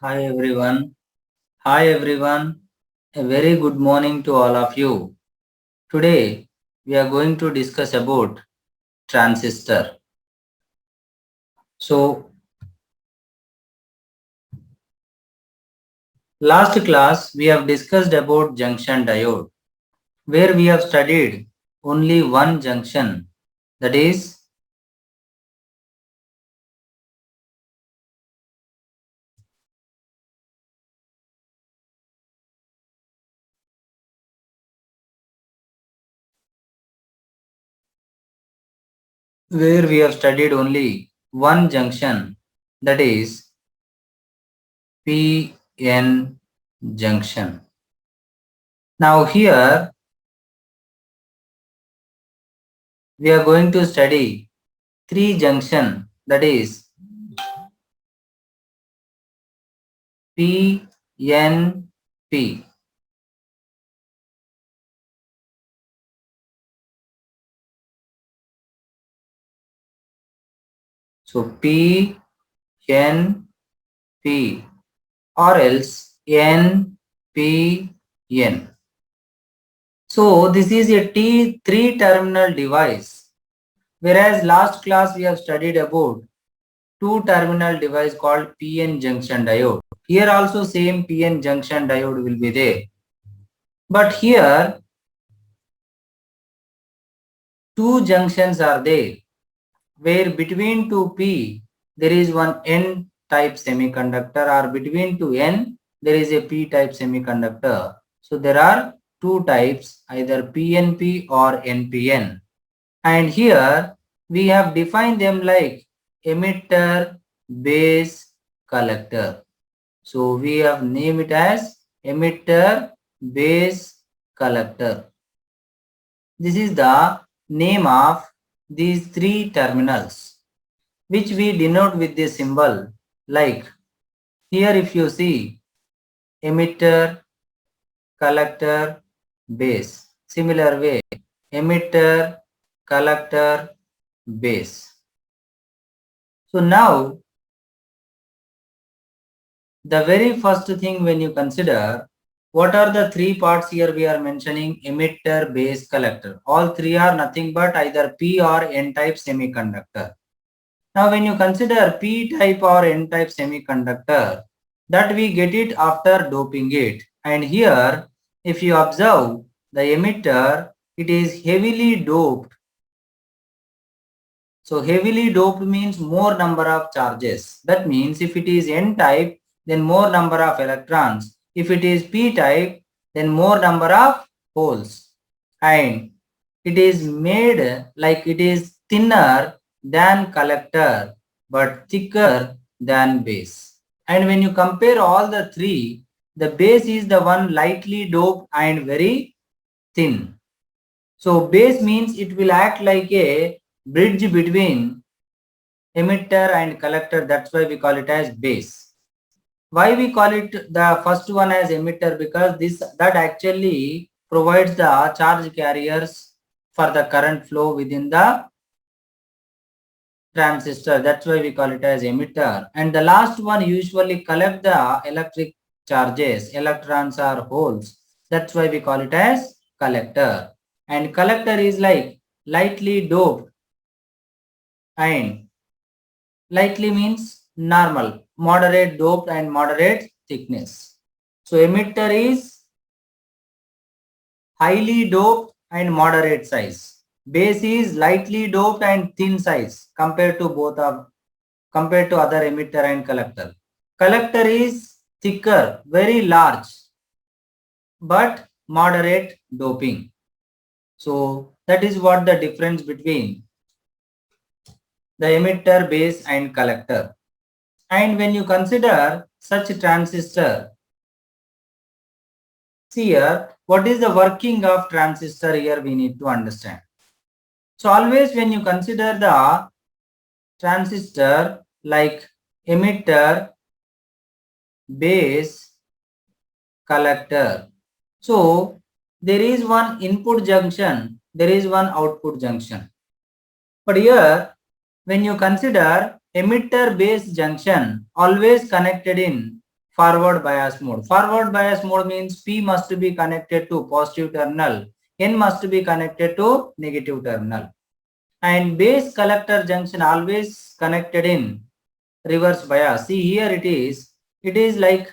Hi everyone. Hi everyone. A very good morning to all of you. Today we are going to discuss about transistor. So last class we have discussed about junction diode where we have studied only one junction, that is where we have studied only one junction, that is PN junction. Now here we are going to study three junction, that is PNP. So PNP or else NPN. So this is a three terminal device, whereas last class we have studied about two terminal device called PN junction diode. Here also same PN junction diode will be there, but here two junctions are there, where between two P there is one N type semiconductor, or between two N there is a P type semiconductor. So there are two types, either PNP or NPN. And here we have defined them like emitter, base, collector. So we have named it as emitter, base, collector. This is the name of these three terminals, which we denote with this symbol. Like here if you see emitter, collector, base. Similar way, emitter, collector, base. So now the very first thing when you consider, what are the three parts here we are mentioning? Emitter, base, collector. All three are nothing but either P or N type semiconductor. Now when you consider P type or N type semiconductor, that we get it after doping it. And here if you observe the emitter, it is heavily doped. So heavily doped means more number of charges. That means if it is N type, then more number of electrons. If it is P type, then more number of holes. And it is made like it is thinner than collector but thicker than base. And when you compare all the three, the base is the one lightly doped and very thin. So base means it will act like a bridge between emitter and collector. That's why we call it as base. Why we call it the first one as emitter? Because that actually provides the charge carriers for the current flow within the transistor. That's why we call it as emitter. And the last one usually collect the electric charges, electrons or holes. That's why we call it as collector. And collector is like lightly doped, and lightly means normal, moderate doped and moderate thickness. So emitter is highly doped and moderate size. Base is lightly doped and thin size compared to other emitter and collector. Collector is thicker, very large, but moderate doping. So that is what the difference between the emitter, base and collector. And when you consider such a transistor, see here, what is the working of transistor here we need to understand. So always when you consider the transistor like emitter, base, collector. So there is one input junction, there is one output junction. But here when you consider emitter base junction always connected in forward bias mode. Forward bias mode means P must be connected to positive terminal, N must be connected to negative terminal. And base collector junction always connected in reverse bias. See here it is like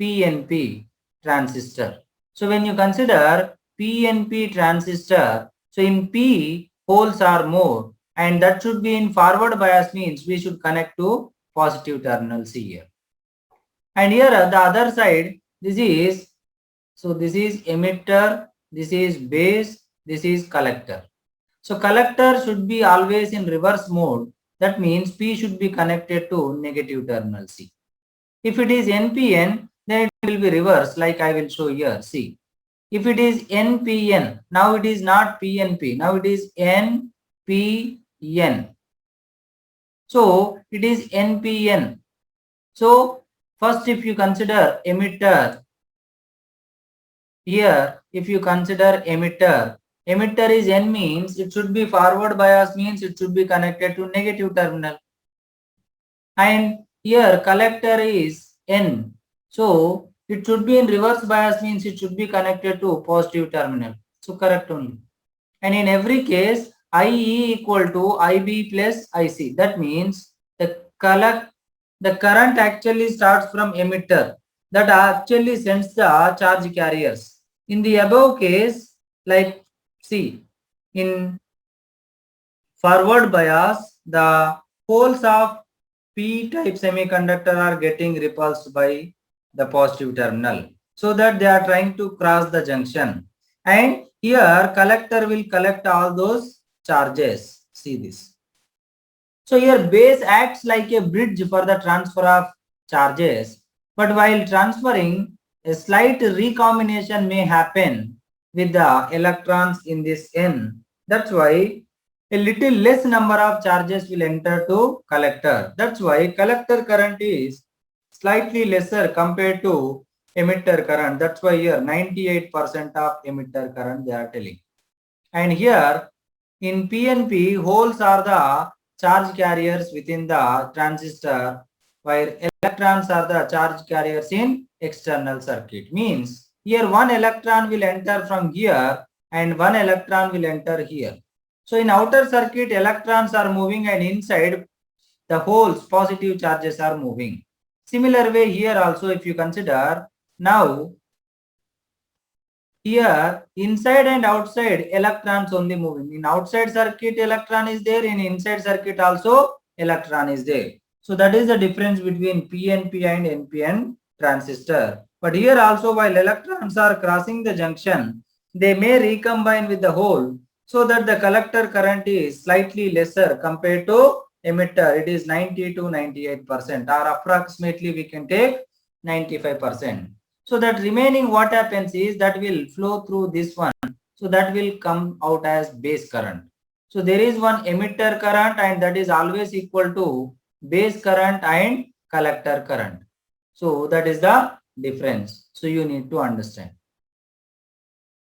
PNP transistor. So when you consider PNP transistor, so in P holes are more and that should be in forward bias means we should connect to positive terminals here. And here the other side, this is emitter, this is base, this is collector. So collector should be always in reverse mode. That means P should be connected to negative terminal C. If it is NPN, then it will be reverse like I will show here. See, if it is NPN, now it is not PNP, now it is NPN. So it is NPN. So first if you consider emitter, here if you consider emitter is N means it should be forward bias means it should be connected to negative terminal. And here collector is N. So it should be in reverse bias means it should be connected to positive terminal. So correct only. And in every case IE equal to IB plus IC. That means the current actually starts from emitter that actually sends the charge carriers. In the above case, like see, in forward bias, the poles of P-type semiconductor are getting repulsed by the positive terminal, so that they are trying to cross the junction. And here collector will collect all those charges. See this. So here base acts like a bridge for the transfer of charges. But while transferring, a slight recombination may happen with the electrons in this N. That's why a little less number of charges will enter to collector. That's why collector current is slightly lesser compared to emitter current. That's why here 98% of emitter current they are telling. And here in PNP, holes are the charge carriers within the transistor, while electrons are the charge carriers in external circuit. Means here one electron will enter from here and one electron will enter here. So in outer circuit, electrons are moving and inside the holes, positive charges are moving. Similar way here also, if you consider now, here inside and outside electrons only moving. In outside circuit electron is there, in inside circuit also electron is there. So that is the difference between PNP and NPN transistor. But here also while electrons are crossing the junction, they may recombine with the hole so that the collector current is slightly lesser compared to emitter. It is 90 to 98% or approximately we can take 95%. So that remaining what happens is that will flow through this one. So that will come out as base current. So there is one emitter current and that is always equal to base current and collector current. So that is the difference. So you need to understand.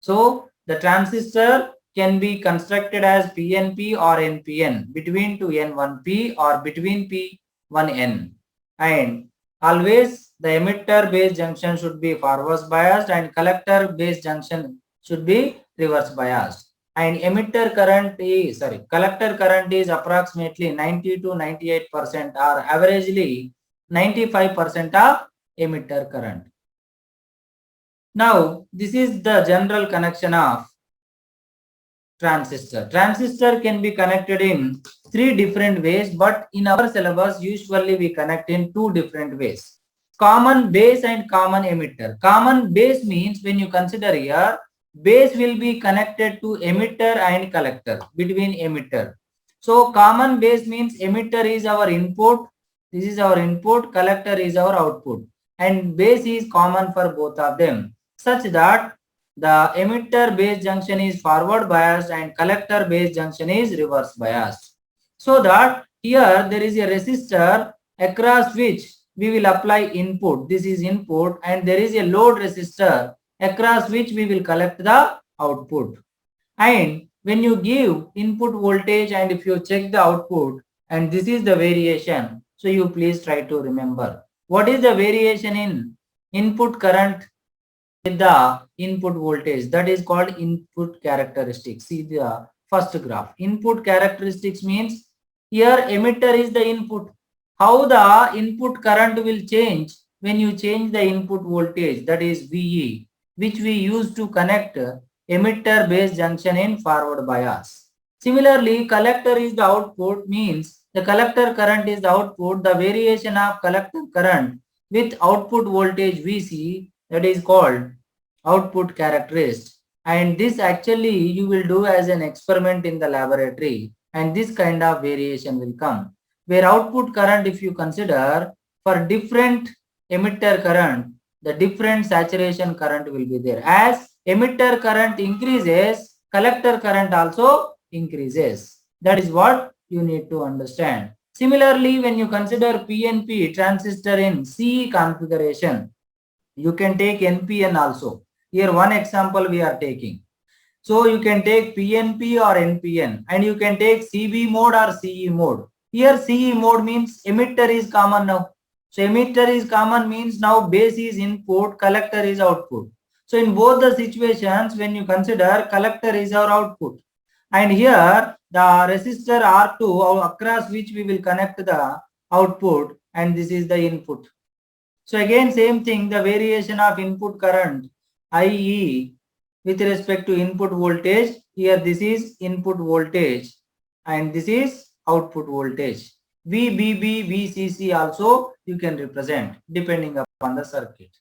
So the transistor can be constructed as PNP or NPN between two N1P or between P1N. And always the emitter base junction should be forward biased and collector base junction should be reverse biased. And collector current is approximately 90 to 98% or averagely 95% of emitter current. Now this is the general connection of transistor. Transistor can be connected in 3 different ways, but in our syllabus usually we connect in 2 different ways. Common base and common emitter. Common base means when you consider here, base will be connected to emitter and collector between emitter. So common base means emitter is our input, this is our input, collector is our output, and base is common for both of them, such that the emitter base junction is forward biased and collector base junction is reverse biased. So that here there is a resistor across which we will apply input. This is input, and there is a load resistor across which we will collect the output. And when you give input voltage and if you check the output, and this is the variation, so you please try to remember. What is the variation in input current with the input voltage? That is called input characteristics. See the first graph. Input characteristics means here emitter is the input. How the input current will change when you change the input voltage, that is VE, which we use to connect emitter base junction in forward bias. Similarly, collector is the output, means the collector current is the output. The variation of collector current with output voltage VC, that is called output characteristic. And this actually you will do as an experiment in the laboratory, and this kind of variation will come. Where output current, if you consider for different emitter current, the different saturation current will be there. As emitter current increases, collector current also increases. That is what you need to understand. Similarly, when you consider PNP transistor in CE configuration, you can take NPN also. Here one example we are taking. So you can take PNP or NPN, and you can take CB mode or CE mode. Here CE mode means emitter is common now. So emitter is common means now base is input, collector is output. So in both the situations, when you consider collector is our output, and here the resistor R2 across which we will connect the output, and this is the input. So again same thing, the variation of input current IE with respect to input voltage. Here this is input voltage and this is output voltage. VBB, VCC also you can represent depending upon the circuit.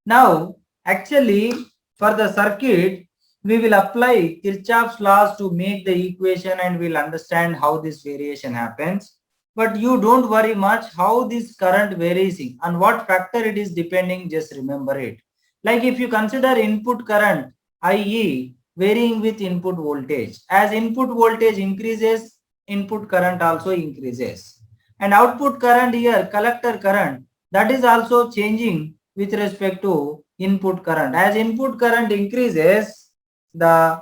Now actually for the circuit we will apply Kirchhoff's laws to make the equation, and we'll understand how this variation happens. But you don't worry much how this current varies and what factor it is depending, just remember it. Like if you consider input current IE varying with input voltage, as input voltage increases, input current also increases. And output current here, collector current, that is also changing with respect to input current. As input current increases, the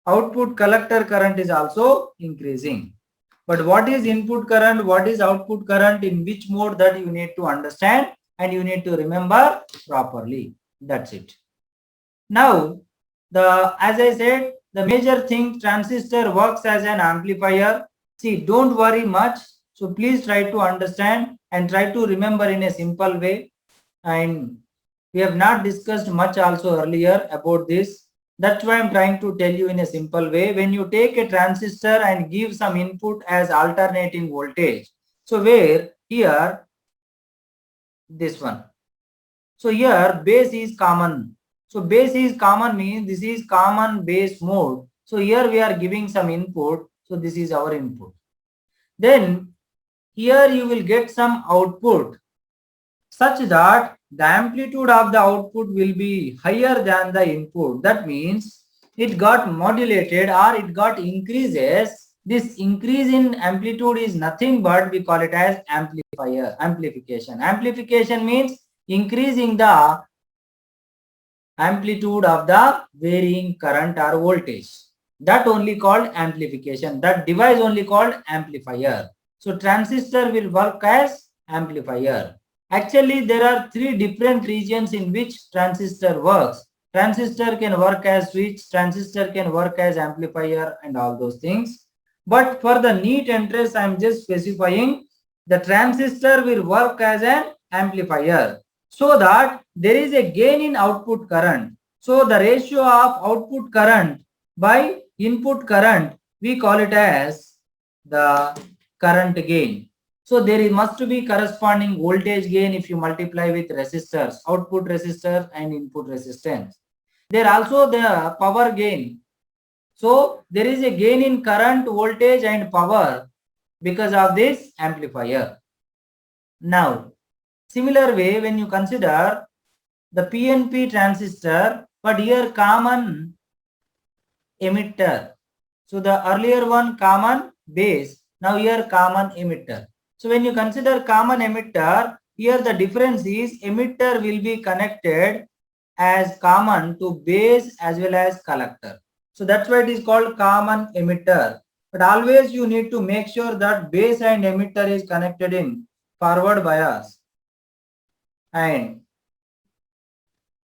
output collector current is also increasing. But what is input current, what is output current, in which mode, that you need to understand and you need to remember properly. That's it. Now, as I said, the major thing, transistor works as an amplifier. See, don't worry much. So please try to understand and try to remember in a simple way. And we have not discussed much also earlier about this. That's why I'm trying to tell you in a simple way. When you take a transistor and give some input as alternating voltage, so where here, this one. So here base is common. So base is common means this is common base mode. So here we are giving some input. So this is our input. Then here you will get some output such that the amplitude of the output will be higher than the input. That means it got modulated or it got increases. This increase in amplitude is nothing but we call it as amplification. Amplification means increasing the amplitude of the varying current or voltage. That only called amplification. That device only called amplifier. So transistor will work as amplifier. Actually, there are three different regions in which transistor works. Transistor can work as switch, transistor can work as amplifier, and all those things. But for the neat interest, I am just specifying the transistor will work as an amplifier, so that there is a gain in output current. So the ratio of output current by input current, we call it as the current gain. So there must be corresponding voltage gain if you multiply with resistors, output resistor and input resistance. There also the power gain. So there is a gain in current, voltage and power because of this amplifier. Now, similar way, when you consider the PNP transistor, but here common emitter. So the earlier one common base, now here common emitter. So when you consider common emitter, here the difference is emitter will be connected as common to base as well as collector. So that's why it is called common emitter. But always you need to make sure that base and emitter is connected in forward bias. and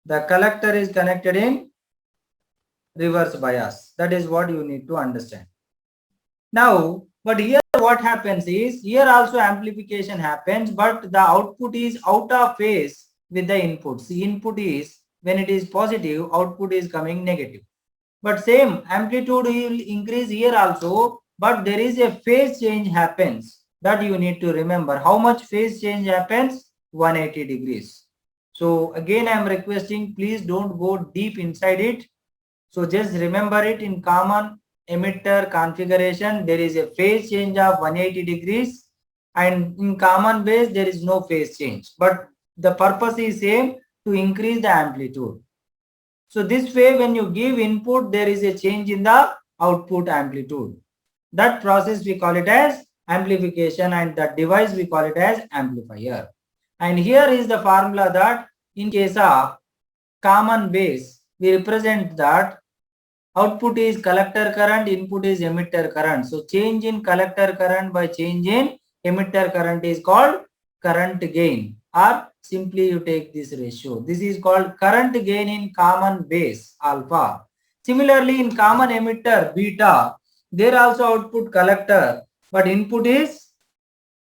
the collector is connected in reverse bias. That is what you need to understand. Now, but here what happens is, here also amplification happens, but the output is out of phase with the input. The input is, when it is positive, output is coming negative. But same amplitude will increase here also, but there is a phase change happens. That you need to remember. How much phase change happens? 180 degrees. So again I am requesting, please don't go deep inside it. So just remember it. In common emitter configuration, there is a phase change of 180 degrees, and in common base there is no phase change, but the purpose is same, to increase the amplitude. So this way, when you give input, there is a change in the output amplitude. That process we call it as amplification, and that device we call it as amplifier. And here is the formula that in case of common base, we represent that output is collector current, input is emitter current. So change in collector current by change in emitter current is called current gain, or simply you take this ratio. This is called current gain in common base alpha. Similarly, in common emitter beta, there also output collector, but input is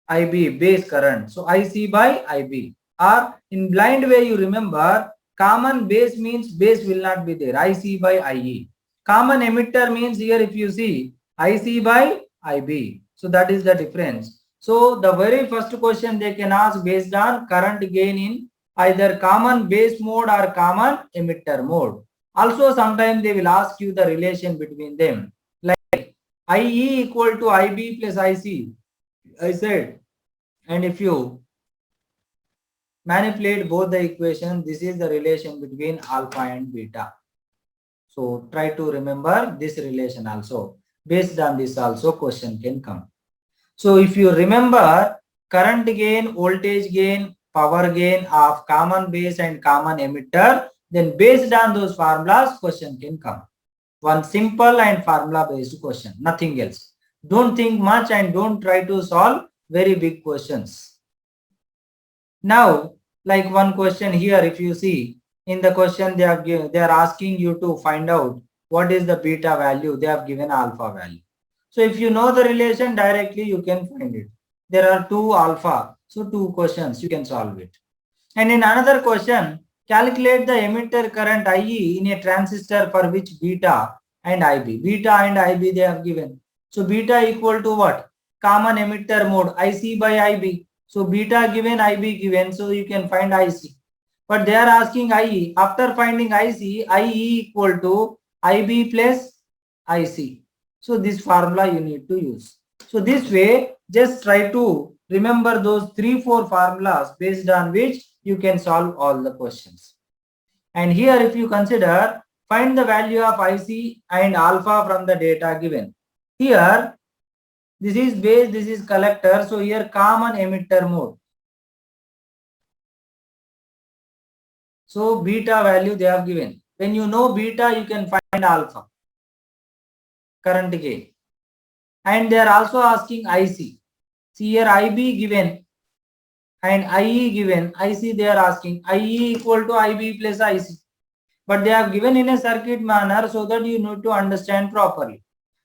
IB, base current. So IC by IB. Or in blind way, you remember, common base means base will not be there. IC by IE. Common emitter means, here if you see, IC by IB. So that is the difference. So the very first question they can ask based on current gain in either common base mode or common emitter mode. Also sometimes they will ask you the relation between them. Like IE equal to IB plus IC. I said, and if you manipulate both the equations, this is the relation between alpha and beta. So try to remember this relation also. Based on this also question can come. So if you remember current gain, voltage gain, power gain of common base and common emitter, then based on those formulas question can come. One simple and formula based question, nothing else. Don't think much and don't try to solve very big questions. Now, like one question here, if you see in the question they are asking you to find out what is the beta value, they have given alpha value. So if you know the relation directly, you can find it. There are two alpha, so two questions you can solve it. And in another question, calculate the emitter current IE in a transistor for which beta and IB. Beta and IB they have given. So beta equal to what? Common emitter mode, IC by IB. So beta given, IB given, so you can find IC. But they are asking IE. After finding IC, IE equal to IB plus IC. So this formula you need to use. So this way, just try to remember those 3-4 formulas based on which you can solve all the questions. And here if you consider, find the value of IC and alpha from the data given. Here, this is base, this is collector. So here common emitter mode. So beta value they have given. When you know beta, you can find alpha, current gain. And they are also asking IC. See here IB given and IE given. IC they are asking IE equal to IB plus IC. But they have given in a circuit manner so that you need to understand properly.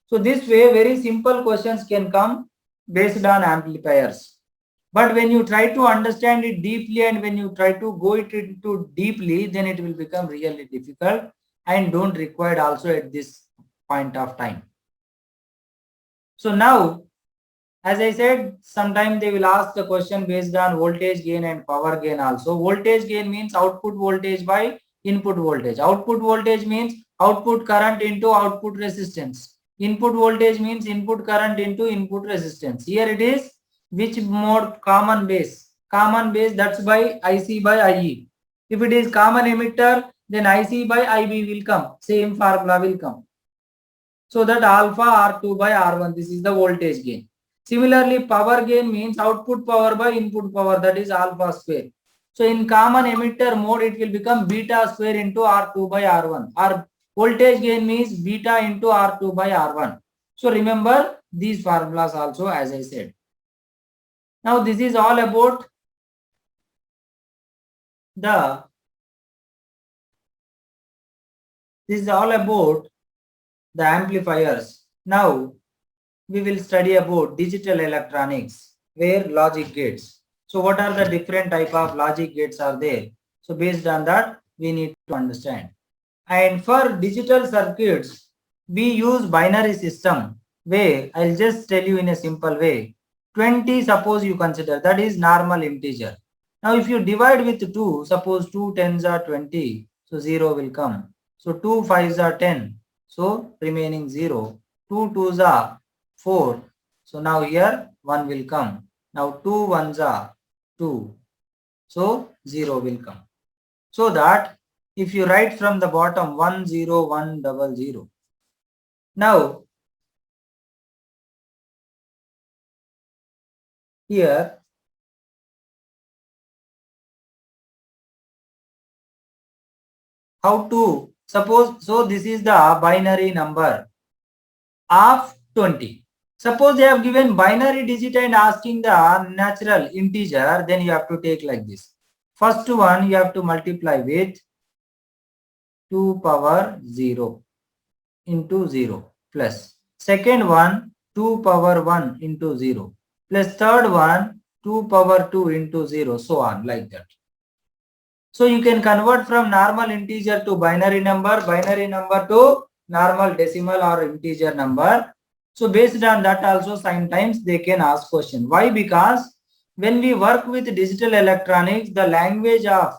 So this way very simple questions can come based on amplifiers. But when you try to understand it deeply and when you try to go into deeply, then it will become really difficult and don't require also at this point of time. So now, as I said, sometimes they will ask the question based on voltage gain and power gain also. Voltage gain means output voltage by input voltage. Output voltage means output current into output resistance. Input voltage means input current into input resistance. Here it is which mode? Common base. Common base, that's by IC by IE. If it is common emitter, then IC by IB will come. Same formula will come. So that alpha R2 by R1, this is the voltage gain. Similarly, power gain means output power by input power, that is alpha square. So in common emitter mode, it will become beta square into R2 by R1. Or voltage gain means beta into R2 by R1. So remember these formulas also, as I said. Now this is all about this is all about the amplifiers. Now we will study about digital electronics where logic gates. So what are the different type of logic gates are there? So based on that we need to understand. And for digital circuits we use binary system where I'll just tell you in a simple way. 20 suppose you consider, that is normal integer. Now if you divide with 2, suppose 2 tens are 20, so 0 will come. So 2 fives are 10, so remaining 0. 2 twos are 4, so now here 1 will come. Now 2 ones are 2, so 0 will come. So that if you write from the bottom 1 0 1 0 0. Now here how to suppose, so this is the binary number of 20. Suppose they have given binary digit and asking the natural integer, then you have to take like this. First one you have to multiply with 2 power 0 into 0 plus second one 2 power 1 into 0 plus third one 2 power 2 into 0, so on like that. So you can convert from normal integer to binary number to normal decimal or integer number. So based on that also sometimes they can ask question. Why? Because when we work with digital electronics, the language of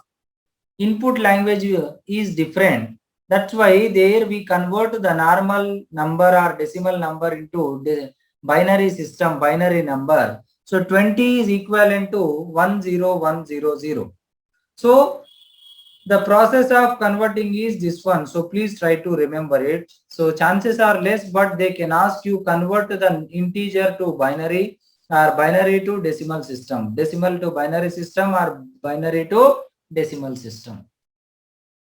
input language is different. That's why there we convert the normal number or decimal number into the binary system, binary number. So 20 is equivalent to 10100. So the process of converting is this one. So please try to remember it. So chances are less, but they can ask you convert the integer to binary or binary to decimal system, decimal to binary system or binary to decimal system.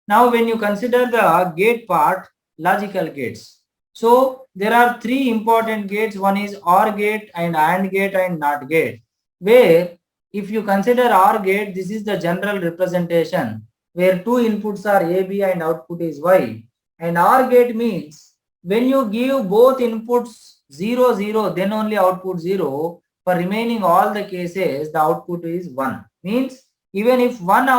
Now when you consider the gate part, logical gates. So there are three important gates. One is OR gate and AND gate and NOT gate. Where if you consider OR gate, this is the general representation where two inputs are A, B and output is Y. And OR gate means when you give both inputs 0, 0, then only output 0. For remaining all the cases, the output is 1. Means even if one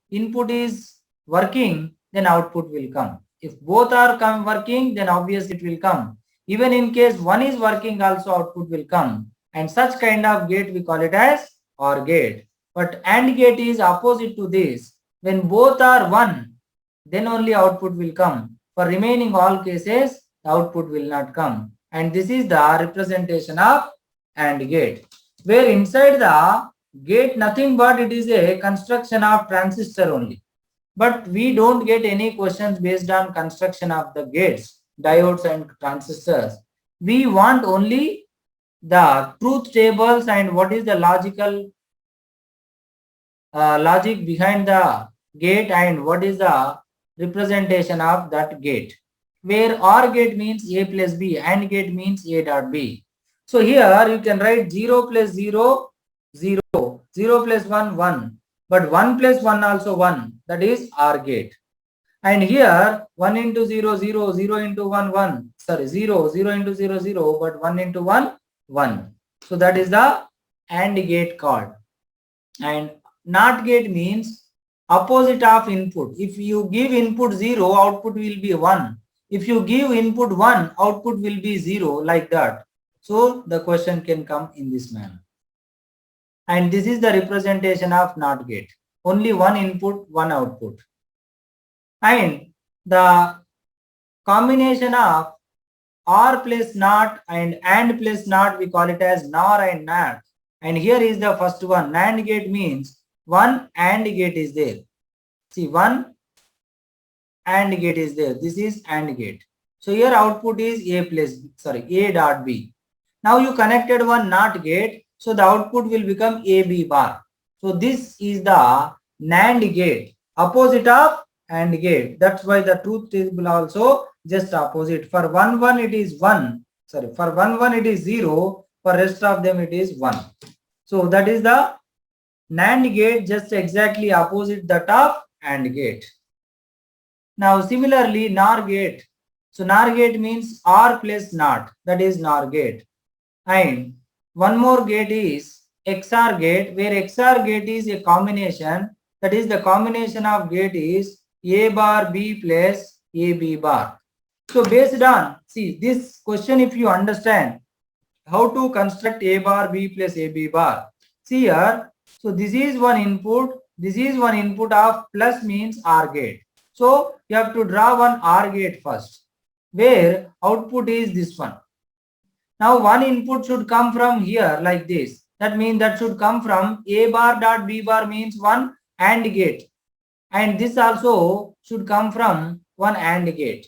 input is working, then output will come. If both are working, then obviously it will come. Even in case one is working, also output will come. And such kind of gate we call it as OR gate. But AND gate is opposite to this. When both are 1, then only output will come. For remaining all cases, the output will not come. And this is the representation of AND gate. Where inside the gate nothing but it is a construction of transistor only. But we don't get any questions based on construction of the gates, diodes and transistors. We want only the truth tables and what is the logical logic behind the gate and what is the representation of that gate. Where OR gate means A plus B, AND gate means A dot B. So here you can write 0 plus 0, 0, 0 plus 1, 1. But 1 plus 1 also 1, that is OR gate. And here 1 into 0, 0, 0 into 1, 1. Sorry, 0, 0 into 0, 0, but 1 into 1, 1. So that is the AND gate called. And NOT gate means opposite of input. If you give input 0, output will be 1. If you give input 1, output will be 0, like that. So the question can come in this manner. And this is the representation of NOT gate. Only one input, one output. And the combination of OR plus NOT and AND plus NOT, we call it as NOR and NOT. And here is the first one. NAND gate means one AND gate is there. See, one AND gate is there. This is AND gate. So here output is A dot B. Now you connected one NOT gate. So the output will become AB bar. So this is the NAND gate, opposite of AND gate. That's why the truth table also just opposite. For 1 1 it is 1. Sorry, for 1 1 it is 0. For rest of them it is 1. So that is the NAND gate just exactly opposite that of AND gate. Now similarly NOR gate. So NOR gate means OR plus NOT, that is NOR gate. And one more gate is XOR gate, where XOR gate is a combination, that is the combination of gate is A bar B plus AB bar. So based on, see this question, if you understand how to construct A bar B plus AB bar, see here, so this is one input of plus means OR gate. So you have to draw one OR gate first, where output is this one. Now one input should come from here like this. That means that should come from A bar dot B bar means one AND gate. And this also should come from one AND gate,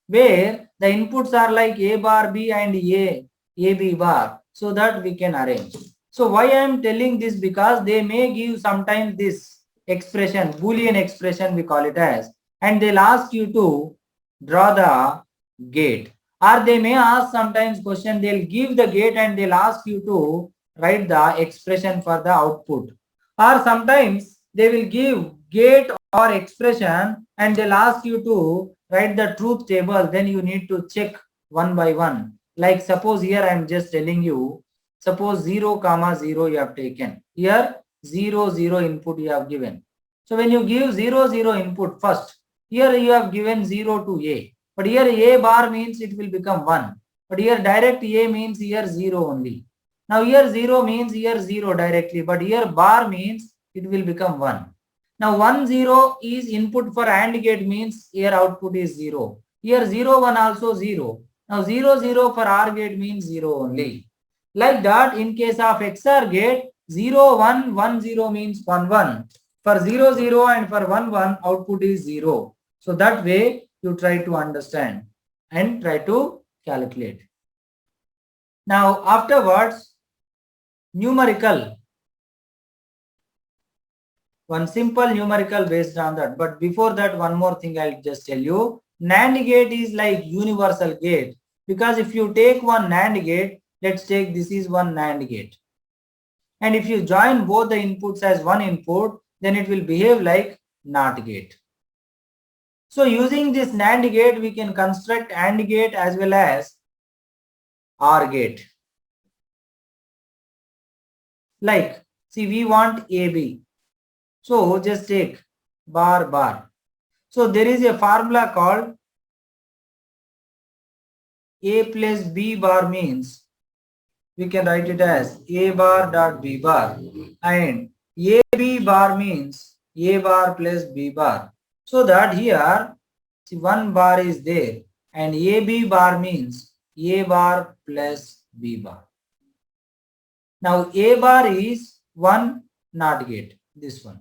where the inputs are like A bar B and AB bar, so that we can arrange. So why I am telling this? Because they may give sometimes this expression, Boolean expression we call it as, and they'll ask you to draw the gate. Or they may ask sometimes question, they'll give the gate and they'll ask you to write the expression for the output. Or sometimes they will give gate or expression and they'll ask you to write the truth table. Then you need to check one by one. Like suppose here I am just telling you, suppose 0, 0 you have taken. Here 0, 0 input you have given. So when you give 0, 0 input first, here you have given 0 to A. But here A bar means it will become 1. But here direct A means here 0 only. Now here 0 means here 0 directly. But here bar means it will become 1. Now 1, 0 is input for AND gate means here output is 0. Here 0, 1 also 0. Now 0, 0 for OR gate means 0 only. Like that in case of XOR gate, 0, 1, 1, 0 means 1, 1. For 0, 0 and for 1, 1 output is 0. So that way you try to understand and try to calculate. Now afterwards, numerical. One simple numerical based on that. But before that, one more thing I'll just tell you. NAND gate is like universal gate. Because if you take one NAND gate, let's take this is one NAND gate. And if you join both the inputs as one input, then it will behave like NOT gate. So using this NAND gate, we can construct AND gate as well as OR gate. Like, see, we want AB. So just take bar bar. So there is a formula called A plus B bar means we can write it as A bar dot B bar, and AB bar means A bar plus B bar. So that here, see, one bar is there and AB bar means A bar plus B bar. Now A bar is one NOT gate, this one.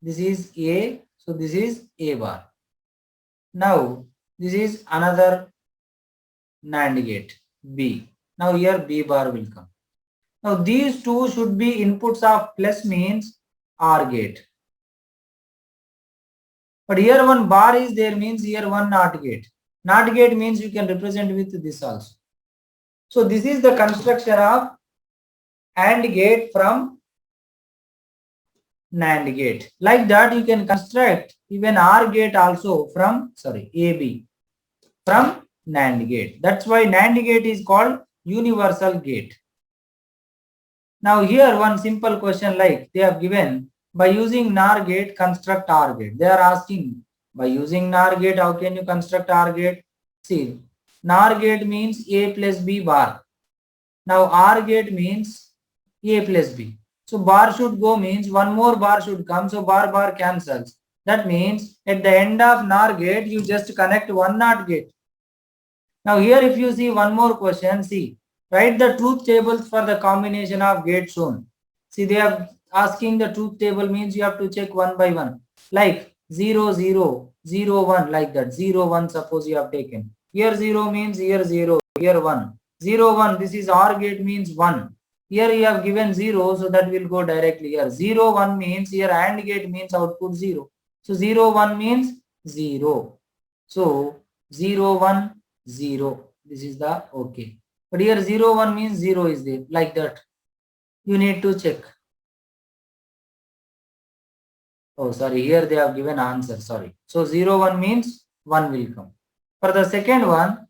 This is A, so this is A bar. Now this is another NAND gate, B. Now here B bar will come. Now these two should be inputs of plus means OR gate. But here one bar is there means here one NOT gate. NOT gate means you can represent with this also. So this is the construction of AND gate from NAND gate. Like that you can construct even OR gate also from, AB from NAND gate. That's why NAND gate is called universal gate. Now here one simple question like they have given, by using NOR gate construct OR gate. They are asking by using NOR gate how can you construct OR gate? See, NOR gate means A plus B bar. Now OR gate means A plus B. So bar should go means one more bar should come. So bar cancels. That means at the end of NOR gate you just connect one NOT gate. Now here if you see one more question, see, write the truth tables for the combination of gates shown. See, they are asking the truth table means you have to check one by one. Like 0, 0, 0, 1 like that. 0, 1 suppose you have taken. Here 0 means here 0, here 1. 0, 1, this is OR gate means 1. Here you have given 0, so that will go directly here. 0, 1 means here AND gate means output 0. So 0, 1 means 0. So 0, 1, 0. This is the okay. But here 0, 1 means 0 is there, like that. You need to check. Oh, sorry, here they have given answer, sorry. So 0, 1 means 1 will come. For the second one,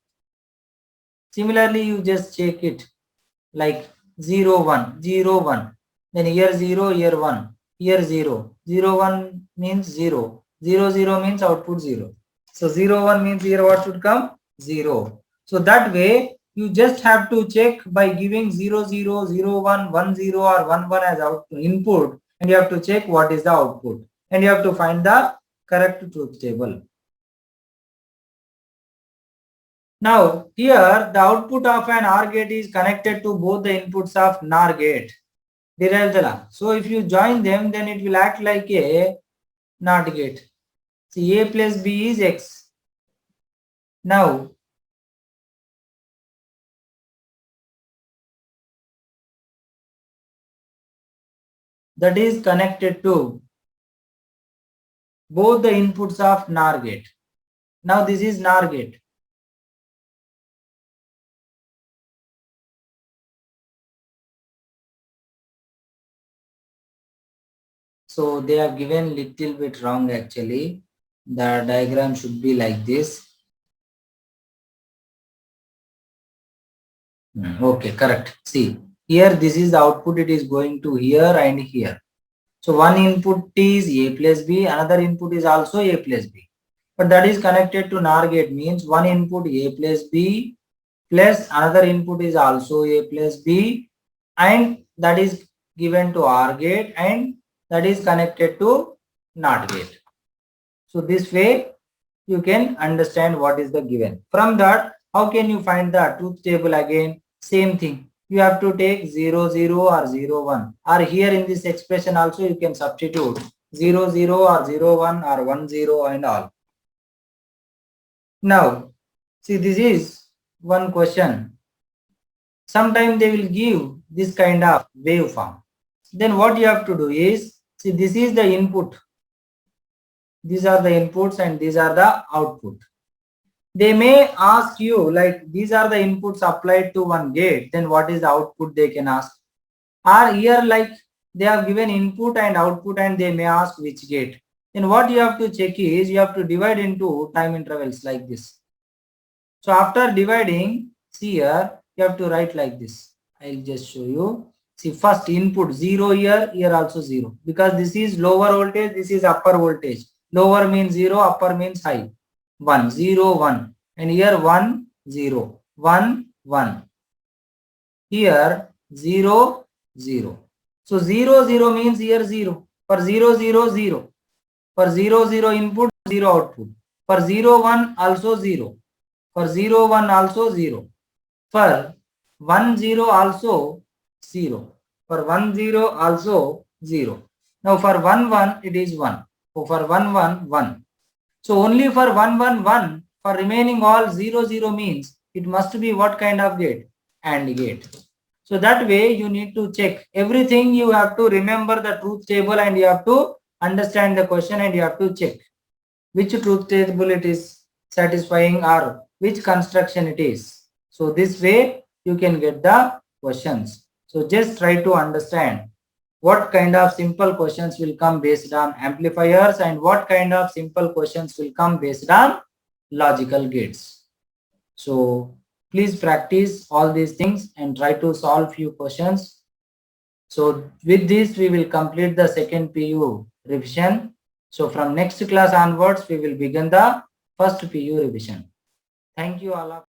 similarly, you just check it like 0, 1, 0, 1. Then here 0, here 1, here 0. 0, 1 means 0. 0, 0 means output 0. So 0, 1 means here what should come? 0. So that way, you just have to check by giving 0, 0, 0, 1, 1, 0 or 1, 1 as input, and you have to check what is the output. And you have to find the correct truth table. Now, here the output of an OR gate is connected to both the inputs of NOR gate. Derive the law. So, if you join them, then it will act like a NOT gate. See, A plus B is X. Now, that is connected to both the inputs of NOR gate. Now, this is NOR gate. So, they have given little bit wrong actually. The diagram should be like this. Okay, correct. See, here this is the output, it is going to here and here. So one input is A plus B, another input is also A plus B. But that is connected to NOR gate, means one input A plus B plus another input is also A plus B, and that is given to OR gate, and that is connected to NOT gate. So this way you can understand what is the given. From that, how can you find the truth table again? Same thing. You have to take 0, 0 or 0, 1. Or here in this expression also you can substitute 0, 0 or 0, 1 or 1, 0 and all. Now, see, this is one question. Sometimes they will give this kind of waveform. Then what you have to do is, see, this is the input. These are the inputs and these are the output. They may ask you like these are the inputs applied to one gate, then what is the output they can ask. Or here like they have given input and output and they may ask which gate. Then what you have to check is you have to divide into time intervals like this. So after dividing, see here, you have to write like this. I'll just show you. See, first input 0 here, here also 0. Because this is lower voltage, this is upper voltage. Lower means 0, upper means high. 1, 0, 1. And here 1, 0. 1, 1. Here 0, 0. So 0, 0 means here 0. For 0, 0, 0. For 0, 0 input, 0 output. For 0, 1 also 0. For 0, 1 also 0. For 1, 0 also 0. For 1, 0 also 0. Now for 1, 1 it is 1. So for 1, 1, 1. So only for 1, 1, 1. For remaining all 0, 0 means it must be what kind of gate? AND gate. So that way you need to check everything. You have to remember the truth table and you have to understand the question and you have to check which truth table it is satisfying or which construction it is. So this way you can get the questions. So just try to understand what kind of simple questions will come based on amplifiers and what kind of simple questions will come based on logical gates. So please practice all these things and try to solve few questions. So with this we will complete the second PU revision. So from next class onwards we will begin the first PU revision. Thank you all.